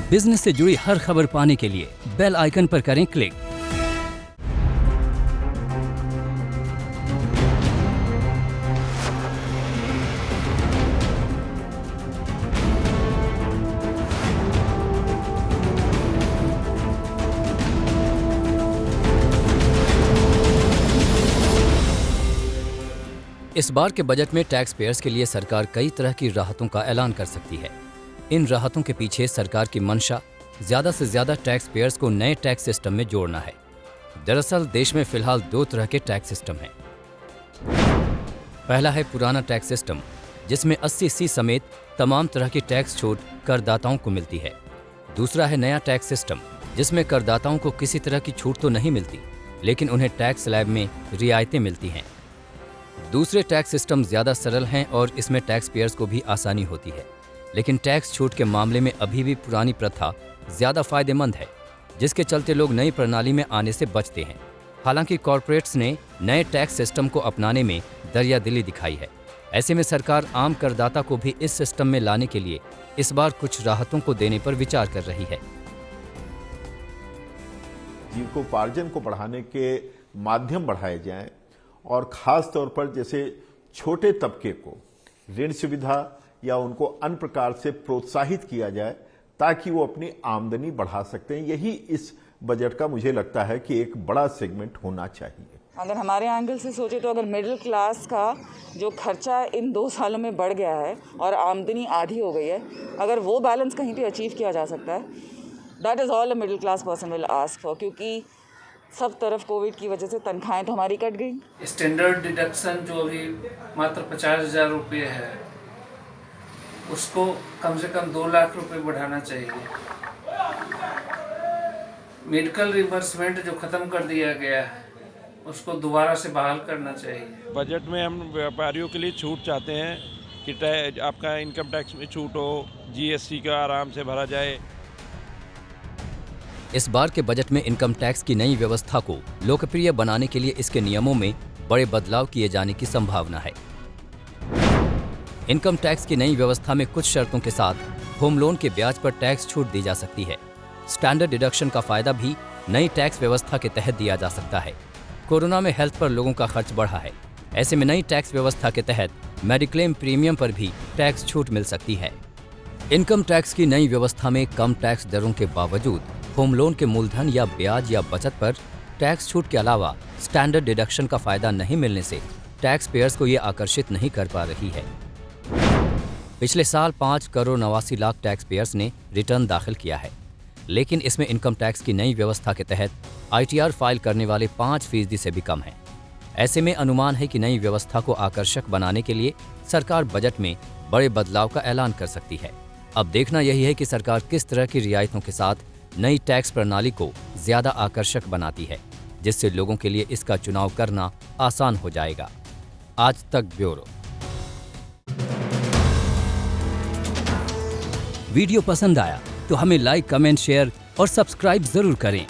Business से जुड़ी हर खबर पाने के लिए बेल आइकन पर करें क्लिक। इस बार के बजट में टैक्स पेयर्स के लिए सरकार कई तरह की राहतों का ऐलान कर सकती है। इन राहतों के पीछे सरकार की मंशा ज्यादा से ज्यादा टैक्स पेयर्स को नए टैक्स सिस्टम में जोड़ना है। दरअसल देश में फिलहाल 2 तरह के टैक्स सिस्टम हैं। पहला है पुराना टैक्स सिस्टम, जिसमें 80C समेत तमाम तरह की टैक्स छूट करदाताओं को मिलती है। दूसरा है नया टैक्स सिस्टम, जिसमें करदाताओं को किसी तरह की छूट तो नहीं मिलती, लेकिन उन्हें टैक्स स्लैब में रियायतें मिलती हैं। दूसरे टैक्स सिस्टम ज्यादा सरल हैं और इसमें टैक्स पेयर्स को भी आसानी होती है, लेकिन टैक्स छूट के मामले में अभी भी पुरानी प्रथा ज्यादा फायदेमंद है, जिसके चलते लोग नई प्रणाली में आने से बचते हैं। हालांकि कॉरपोरेट्स ने नए टैक्स सिस्टम को अपनाने में दरियादिली दिखाई है। ऐसे में सरकार आम करदाता को भी इस सिस्टम में लाने के लिए इस बार कुछ राहतों को देने पर विचार कर रही है। जीविकोपार्जन को बढ़ाने के माध्यम बढ़ाए जाएं और खास तौर पर जैसे छोटे तबके को ऋण सुविधा या उनको अन्य प्रकार से प्रोत्साहित किया जाए ताकि वो अपनी आमदनी बढ़ा सकते हैं। यही इस बजट का मुझे लगता है कि एक बड़ा सेगमेंट होना चाहिए। अगर हमारे एंगल से सोचे तो अगर मिडिल क्लास का जो खर्चा इन 2 सालों में बढ़ गया है और आमदनी आधी हो गई है, अगर वो बैलेंस कहीं पे अचीव किया जा सकता है, that is all a middle class person will ask for, क्योंकि सब तरफ कोविड की वजह से तनख्वाहें तो हमारी कट गई। स्टैंडर्ड डिडक्शन जो अभी मात्र 50,000 रुपये है, उसको कम से कम 2 लाख रुपए बढ़ाना चाहिए। मेडिकल रिम्बर्समेंट जो ख़त्म कर दिया गया है, उसको दोबारा से बहाल करना चाहिए। बजट में हम व्यापारियों के लिए छूट चाहते हैं कि आपका इनकम टैक्स में छूट हो, GST का आराम से भरा जाए। इस बार के बजट में इनकम टैक्स की नई व्यवस्था को लोकप्रिय बनाने के लिए इसके नियमों में बड़े बदलाव किए जाने की संभावना है। इनकम टैक्स की नई व्यवस्था में कुछ शर्तों के साथ होम लोन के ब्याज पर टैक्स छूट दी जा सकती है। स्टैंडर्ड डिडक्शन का फायदा भी नई टैक्स व्यवस्था के तहत दिया जा सकता है। कोरोना में हेल्थ पर लोगों का खर्च बढ़ा है, ऐसे में नई टैक्स व्यवस्था के तहत मेडिक्लेम प्रीमियम पर भी टैक्स छूट मिल सकती है। इनकम टैक्स की नई व्यवस्था में कम टैक्स दरों के बावजूद होम लोन के मूलधन या ब्याज या बचत पर टैक्स छूट के अलावा स्टैंडर्ड डिडक्शन का फायदा नहीं मिलने से टैक्स पेयर्स को ये आकर्षित नहीं कर पा रही है। पिछले साल 5 करोड़ 89 लाख टैक्स पेयर्स ने रिटर्न दाखिल किया है, लेकिन इसमें इनकम टैक्स की नई व्यवस्था के तहत ITR फाइल करने वाले 5% से भी कम है। ऐसे में अनुमान है कि नई व्यवस्था को आकर्षक बनाने के लिए सरकार बजट में बड़े बदलाव का ऐलान कर सकती है। अब देखना यही है कि सरकार किस तरह की रियायतों के साथ नई टैक्स प्रणाली को ज्यादा आकर्षक बनाती है, जिससे लोगों के लिए इसका चुनाव करना आसान हो जाएगा। आज तक ब्यूरो। वीडियो पसंद आया तो हमें लाइक, कमेंट, शेयर और सब्सक्राइब जरूर करें।